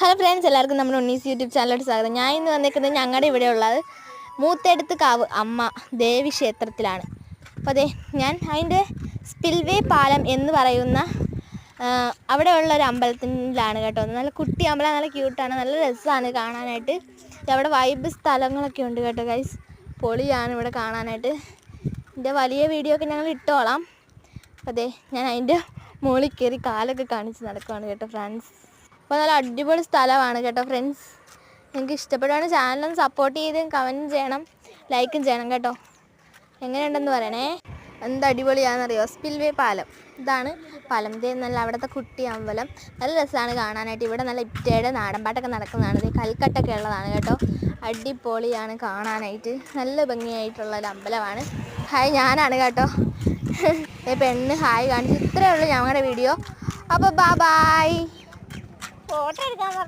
Hello friends, എല്ലാവർക്കും നമ്മുടെ ഉണ്ണീസ് YouTube ചാനലിലോട്ട് സ്വാഗതം. ഞാൻ ഇന്ന് വന്നിരിക്കുന്നത് ഞങ്ങളുടെ ഇവിടെ ഉള്ളത് മൂത്തെടുത്ത് കാവ് അമ്മ ദേവി ക്ഷേത്രത്തിലാണ്. അപ്പോൾ അതെ, ഞാൻ അതിൻ്റെ സ്പിൽവേ പാലം എന്ന് പറയുന്ന അവിടെയുള്ളൊരു അമ്പലത്തിലാണ് കേട്ടോ. നല്ല കുട്ടി അമ്പലം, നല്ല ക്യൂട്ടാണ്, നല്ല രസമാണ് കാണാനായിട്ട്. അവിടെ വൈബ് സ്ഥലങ്ങളൊക്കെ ഉണ്ട് കേട്ടോ ഗൈസ്. പൊളിയാണ് ഇവിടെ കാണാനായിട്ട്. ഇതിൻ്റെ വലിയ വീഡിയോ ഒക്കെ ഞങ്ങൾ ഇട്ടോളാം. അതെ, ഞാൻ അതിൻ്റെ മുകളിൽ കയറി കാലൊക്കെ കാണിച്ച് നടക്കുകയാണ് കേട്ടോ ഫ്രണ്ട്സ്. അപ്പോൾ നല്ല അടിപൊളി സ്ഥലമാണ് കേട്ടോ ഫ്രണ്ട്സ്. നിങ്ങൾക്ക് ഇഷ്ടപ്പെടുകയാണ് ചാനലൊന്ന് സപ്പോർട്ട് ചെയ്ത് കമൻറ്റ് ചെയ്യണം, ലൈക്കും ചെയ്യണം കേട്ടോ. എങ്ങനെയുണ്ടെന്ന് പറയണേ. എന്ത് അടിപൊളിയാണെന്നറിയോ, സ്പിൽവേ പാലം. ഇതാണ് പാലം. ഇതേ നല്ല അവിടുത്തെ കുട്ടി അമ്പലം, നല്ല രസമാണ് കാണാനായിട്ട്. ഇവിടെ നല്ല ഇറ്റയുടെ നാടൻപാട്ടൊക്കെ നടക്കുന്നതാണ്. ഇത് കൽക്കട്ടൊക്കെ ഉള്ളതാണ് കേട്ടോ. അടിപൊളിയാണ് കാണാനായിട്ട്, നല്ല ഭംഗിയായിട്ടുള്ളൊരു അമ്പലമാണ്. ഹായ്, ഞാനാണ് കേട്ടോ പെണ്ണ് ഹായ് കാണിച്ചു. ഇത്രയേ ഉള്ളൂ ഞങ്ങളുടെ വീഡിയോ. അപ്പോൾ ബൈ. ഫോട്ടോ എടുക്കാൻ